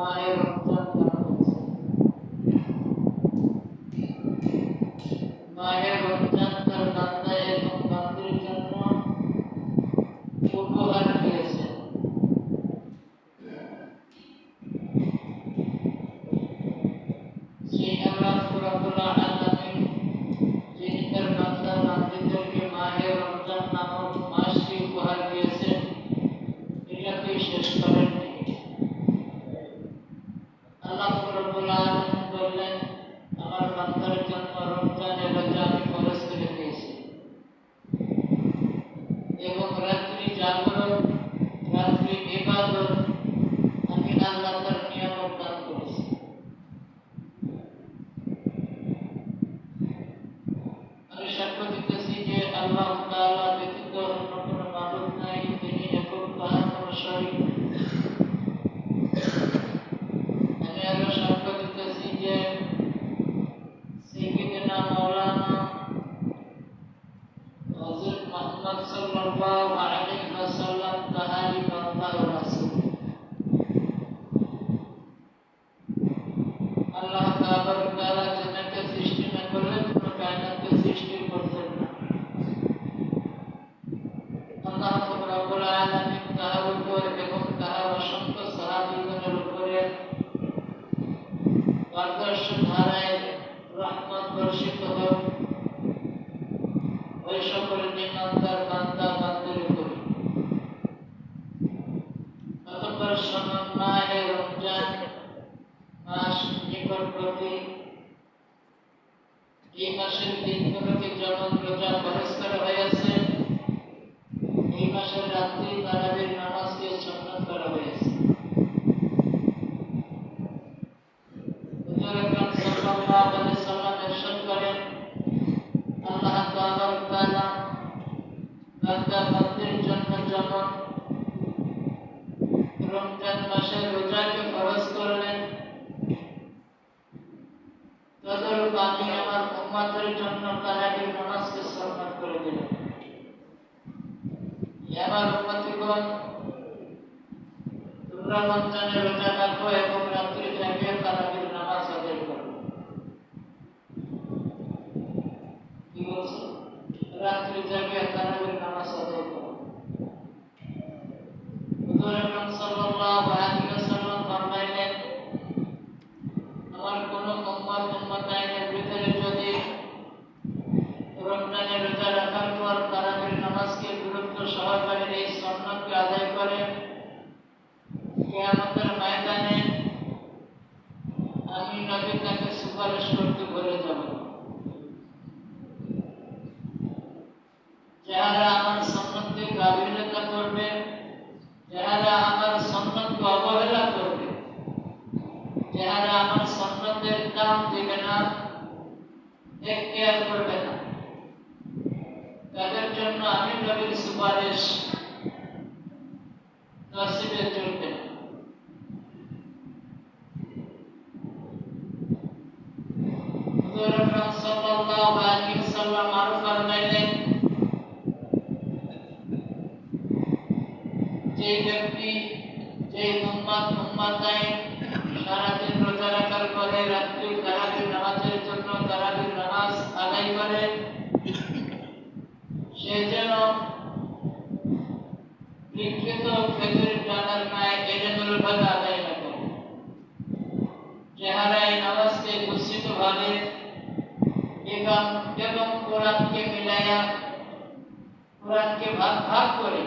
মায়ের রমজান নাম হচ্ছে। মায়ের রমজান তার বান্দা এবং বান্দির জন্য উপহার দিয়েছে। সেই আল্লাহ রাব্বুল আলামিন যিনি তার বান্দা বান্দীদেরকে মায়ের রমজান নামক মাসটি উপহার দিয়েছেন, এটাকেই শেষ করেননি। আল্লাহ রাব্বুল আলামিন বললেন, আমার বান্দার জন্য রমজানের রোজা আমি ফরজ করে দিয়েছি এবং রাত্রি জাগরণ, রাত্রি ইবাদত আমি আল্লাহ তার নিয়ামত দান করেছি। আমি সাক্ষ্য দিতেছি যে আল্লাহ তাআলা ব্যতীত অন্য কোনো মাবুদ নাই, তিনি একক, তাহার কোনো শরীক নেই। আমি আরো সাক্ষ্য দিতেছি যে সাইয়্যিদনা মাওলানা হযরত মুহাম্মদ সাল্লাল্লাহু আলাইহি ওয়াসাল্লাম তাহারই বান্দা ও রাসূল। আল্লাহ তাআলা জান্নাতকে সৃষ্টি না করলে কোনো কায়নাতকে সৃষ্টি করতেন না। আল্লাহ রাব্বুল আলামিন তাহার উপর এবং তাহার অসংখ্য সাহাবীগণের উপরে আদর্শ ধারায় রহমত বর্ষিত হোক ওই সকল নির্মাতার বান্দা বান্দির উপর। অতঃপর মাহে রমজান মাস নিকটবর্তী। এই মাসের দিনগুলোকে যেমন রোজা ফরজ করা হয়েছে, এই মাসের রাত্রি তারাবির নামাজকে সুন্নাত করা হয়েছে। হুজুর আকরাম সাল্লাল্লাহু আলাইহি ওয়াসাল্লাম ইরশাদ করেন, আল্লাহ তাআলা বান্দা বান্দির জন্য যেমন রমজান মাসের রোজাকে ফরজ করলেন, তদরূপ আমি আমার উম্মতের জন্য তারাবির নামাজকে সুন্নাত করে দিলাম। আমার উম্মতিগণ, তোমরা রমজানে রোজা রাখো এবং রাত্রি জাগিয়ে তারাবির নামাজ আদায় করো। কি বলছো? রাত্রি জাগিয়ে তারাবির নামাজ আদায় করো। হুজুর আকরাম সাল্লাল্লাহু আলাইহি ওয়াসাল্লাম ফরমাইলেন, আমার কোন উম্মতাইনের ভিতরে যদি রমজানে রোজা রাখার পর তারাবির নামাজকে গুরুত্ব সহকারে এই সুন্নাতকে আদায় করে, কিয়ামতের ময়দানে আমি নবী তাকে সুপারিশ করতে ভুলে যাব। যারা আমার সুন্নাতকে গাফিলতা করবে, যারা আমার সুন্নাতকে অবহেলা করবে, যারা আমার সুন্নাতের দাম দিবে না, এখতিয়ার করবে না, তাদের জন্য আমি নবীর সুপারিশ নসিবে জুটবে না। হুজুর আকরাম সাল্লাল্লাহু আলাইহি ওয়াসাল্লাম আরো ফরমাইলেন, যে ব্যক্তি, যে উম্মতাইন সারাদিন রোজা রাখার পরে রাত্রি তারাবির নামাজের জন্য তারাবির নামাজ আদায় করে, সে যেন বিকৃত খেজুরের ডানার ন্যায় এলোমেলোভাবে আদায় না করে। যাহারা এই নামাজকে গুচ্ছিতভাবে এবং কোরআনকে মিলাইয়া, কোরআনকে ভাগ ভাগ করে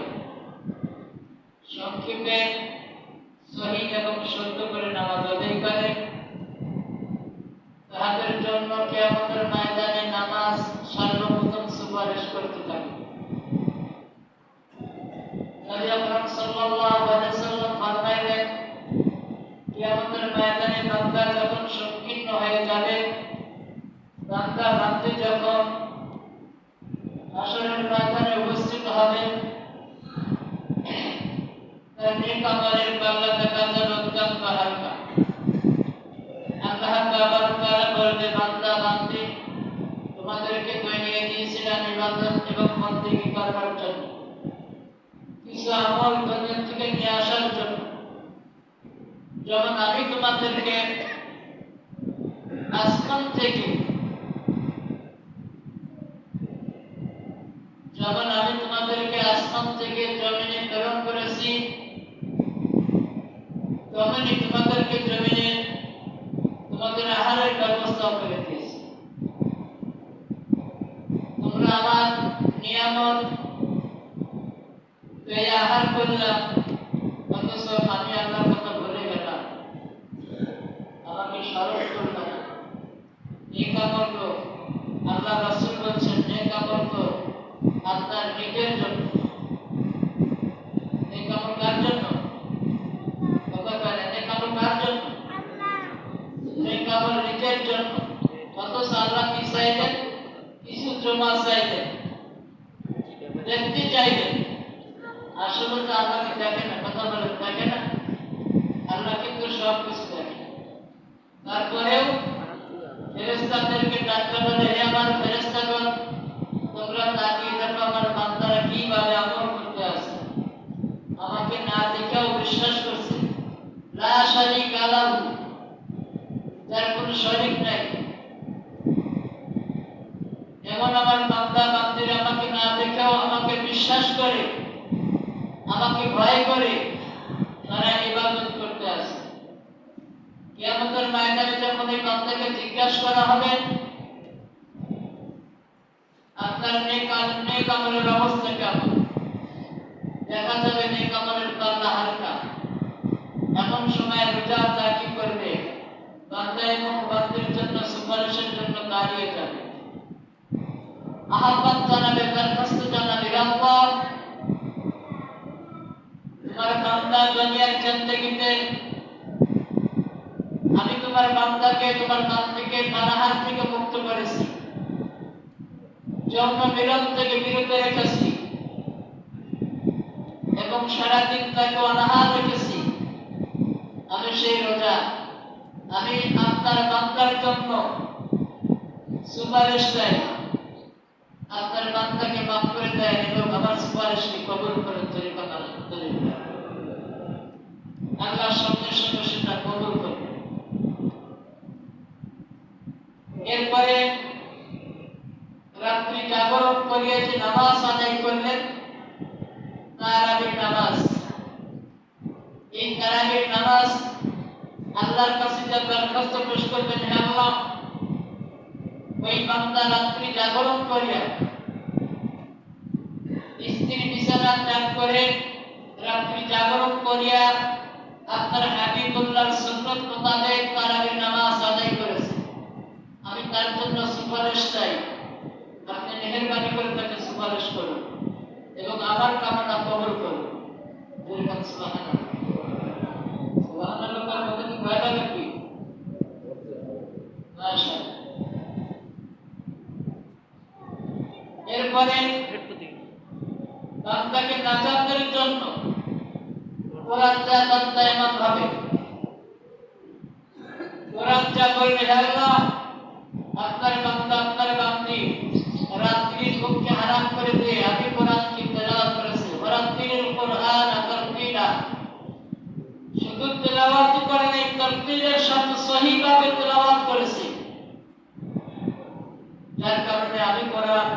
সংক্ষেপে সহিহ এবং শুদ্ধ করে নামাজ আদায় করে, তাদের জন্য কিয়ামতের ময়দানে নামাজ সর্বপ্রথম সুপারিশ করতে থাকে। নবী আকরাম সাল্লাল্লাহু আলাইহি ওয়াসাল্লাম ফরমাইলেন, কিয়ামতের ময়দানে বান্দা যখন সংকীর্ণ হয়ে যাবে, বান্দা বান্দি যখন হাসরের ময়দানে উপস্থিত হবে, তার নেক আমলের পাল্লা দেখা যাবে অত্যন্ত হালকা। আল্লাহ তাআলা বলবে, বান্দা বান্দি, তোমাদেরকে বানিয়ে দিয়েছিলাম ইবাদত এবং বন্দেগী করবার জন্য, কিছু আমল দুনিয়া থেকে নিয়ে আসার জন্য। যেমন আমি তোমাদেরকে আসমান থেকে জমিনে প্রেরণ করেছি, তেমনি তোমাদেরকে জমিনে তোমাদের আহারের ব্যবস্থা করে দিয়েছি। তোমরা আমার নিয়ামত আহার করলাম, অথচ আমি আল্লাহর কথা ভুলে গেলাম, আমাকে স্মরণ করলাম না। এই কামল তো আল্লাহ রাসূল বলছেন, এই কামল তো আপনার নিজের জন্য। এই কামল কার জন্য? কথা বলেন, এই কামল কার জন্য? এই কামল নিজের জন্য। অথচ আল্লাহ কি চাইলেন? কিছু জমা চাইলেন, দেখতে চাইলেন। আসলে তো আল্লাহকে দেখে না, কথা বলেন, দেখে না। আল্লাহ কিন্তু সব কিছু দেখে। তারপরেও ফেরেশতাদেরকে ডাকতে বলে, হে আমার ফেরেশতাগণ, তোমরা তাকিয়ে দেখো আমার বান্দারা কিভাবে আমল করতে আছে। আমাকে না দেখেও বিশ্বাস করছে। লা শারীকা লাহু, যার কোনো শরীক নাই। এমন আমার বান্দা বান্দিরা আমাকে না দেখেও আমাকে বিশ্বাস করে, আমাকে ভয় করে তারা ইবাদত করতে আসে। কিয়ামতের ময়দানে যখন এই বান্দাকে জিজ্ঞাসা করা হবে, আপনার নেক আমলের অবস্থা কেমন, দেখা যাবে নেক আমলের পাল্লা হালকা। এমন সময় রোজা কি করবে? বান্দা এবং বান্দির জন্য সুপারিশের জন্য দাঁড়িয়ে যাবে, আহ্বান জানাবে, দরখাস্ত জানাবে, আল্লাহ তোমার বান্দা দুনিয়ার জিন্দেগিতে আমি তোমার বান্দাকে তোমার বান্দিকে পানাহার থেকে মুক্ত করেছি, যৌন মিলন থেকে বিরত রেখেছি এবং সারাদিন তাকে অনাহার রেখেছি। আমি সেই রোজা, আমি আপনার বান্দার জন্য সুপারিশ চাই, আপনার বান্দাকে মাফ করে দেয় এবং আমার সুপারিশকে কবুল করে তরিকা আলহামদুলিল্লাহ। আল্লাহ সঙ্গে সঙ্গে সেটা কবুল করবে। এরপরে রাত্রি জাগরণ করিয়ে যে নামাজ আদায় করলেন, তারাবির নামাজ। এই তারাবির নামাজ আল্লাহর কাছে যে দরখাস্ত পেশ করবেন, হে আল্লাহ, ওই বান্দা রাত্রি জাগরণ করিয়া স্ত্রী বিছানা ত্যাগ করে রাত্রি জাগরণ করিয়া আপনার হাবিবুল্লাহর সুন্নত মোতাবেক তারাবির নামাজ আদায় করেছে, আমি তার জন্য সুপারিশ চাই। আপনি মেহেরবানি করে তাকে সুপারিশ করুন এবং আমার কামনা কবুল করুন। সুবহানাল্লাহ, সুবহানাল্লাহ বলতে কি ভয় লাগে কি? মাশাআল্লাহ। এরপরে বান্দাকে নাজাতের জন্য কোরআন যা বান্দা এমন ভাবে কোরআন যা বলবে, হে আল্লাহ, আপনার বান্দা আপনার বান্দি রাত্রির ঘুমকে হারাম করে দিয়ে আমি কোরআনকে তেলাওয়াত করেছি। ওয়ারাত্তিলিল কোরআন তারতিলা, শুধু তেলাওয়াত করে নাই, তারতিলের সাথে সহিভাবে তেলাওয়াত করেছি। যার কারণে আমি কোরআন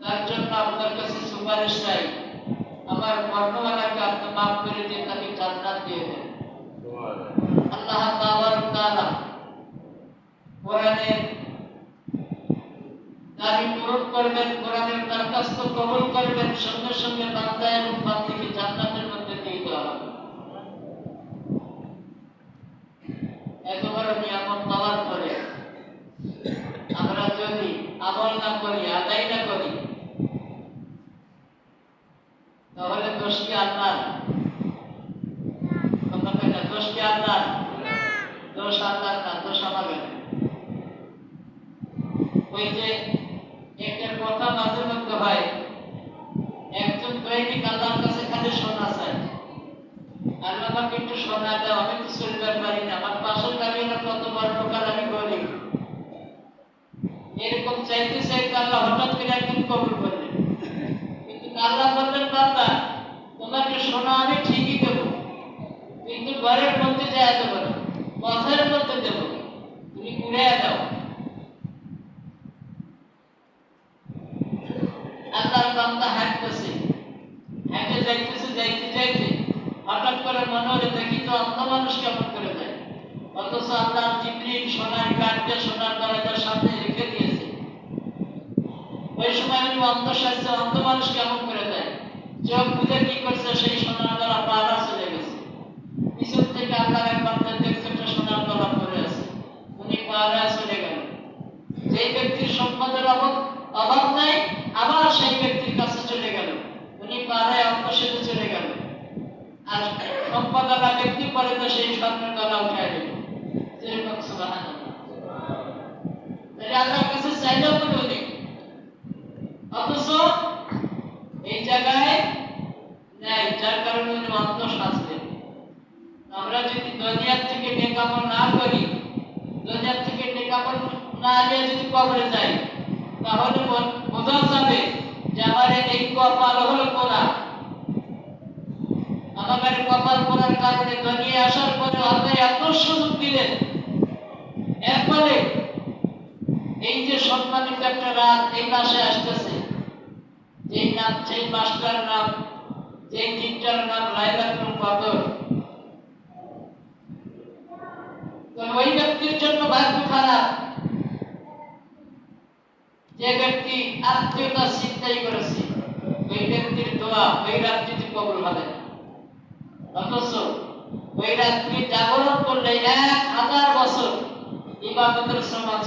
তার জন্য আপনার কাছে সুপারিশ চাই, আমার বর্ণমালাকে আপনি মাফ করে দিয়ে তাকে জান্নাত দিয়ে দেন। আল্লাহ তাআলা কোরআনের দাবি পূরণ করবেন, কোরআনের দরখাস্ত কবুল করবেন, সঙ্গে সঙ্গে বান্দা এবং বান্দিকে জান্নাতের মধ্যে দিয়ে দেওয়া হবে। এত বড় নিয়ামত পাওয়ার পরে আমরা যদি আমল না করি, আদায় না করি, তাহলে দোষ কি আল্লাহর? দোষ কি আল্লাহর? দোষ আল্লাহর না, দোষ আমাদের। ওই যে একটা কথা মাঝে মধ্যে হয়, একজন দৈনিক আল্লাহর কাছে খালি সোনা চায়, আল্লাহ আমাকে একটু সোনা দাও, আমি তো চলতে পারি না, আমার পাশের গাড়িটা কত বড় লোকাল, আমি গরিব। এরকম চাইতে চাইতে আল্লাহ হঠাৎ করে একদিন কবুল করলেন। কিন্তু আল্লাহ বললেন, বান্দা, তোমাকে সোনা আমি ঠিকই দেবো, কিন্তু ঘরের মধ্যে যায় দেবো না, পথের মধ্যে দেব, তুমি ঘুরে দাও। আল্লাহর বান্দা হাঁটতেছে, হেঁটে যাইতেছে, যাইতে যাইতে হঠাৎ করে মনে হলে দেখি তো অন্ধ মানুষ কেমন করে যায়, অথচ আল্লাহ জিবরিল সোনার কাঠকে সোনার দরজার সামনে রেখে দিয়েছে। ওই সময় উনি অন্ধ সাজছে, অন্ধ মানুষ কেমন করে যায়, চোখ বুঝে কি করছে, সেই সোনার গলা পাড়া চলে গেছে। পিছন থেকে আল্লাহর এক বান্দা দেখছে একটা সোনার গলা পড়ে আছে, উনি পাড়া চলে গেল। যেই ব্যক্তির সম্পদের অভাব নাই, আবার সেই ব্যক্তির কাছে চলে গেল, উনি পাড়ায় অন্ধ সেজে চলে গেল। আর সম্পদওয়ালা ব্যক্তি পরে তো সেই স্বর্ণের গলা উঠায় দিল। যেরকম সুবহানাল্লাহ। তাহলে আল্লাহর কাছে চাইলেও কোনো নেই, অথচ এই জায়গায় নেয়, যার কারণে উনি অন্ধ সাজলেন। আমরা যদি দুনিয়ার থেকে নেক আমল না করি, দুনিয়ার থেকে নেক আমল না নিয়ে যদি কবরে যাই, তাহলে বোঝা যাবে যে আমার এই কপাল হলো পোড়া। আমাদের কপাল পোড়ার কারণে দুনিয়া আসার পরে আল্লাহ এত সুযোগ দিলেন, এরপরে এই যে সম্মানিত একটা রাত এই মাসে আসতেছে, যেই নাম, সেই মাসটার নাম, যেই দিনটার নাম লাইলাতুল কদর। ওই ব্যক্তির জন্য ভাগ্য খারাপ যে ব্যক্তি আত্মীয়তা চিন্তাই করেছে, ওই ব্যক্তির দোয়া ওই রাত্রিতে কবুল হবে না। অথচ ওই রাত্রি জাগরণ করলে 1000 বছর ইবাদতের সমান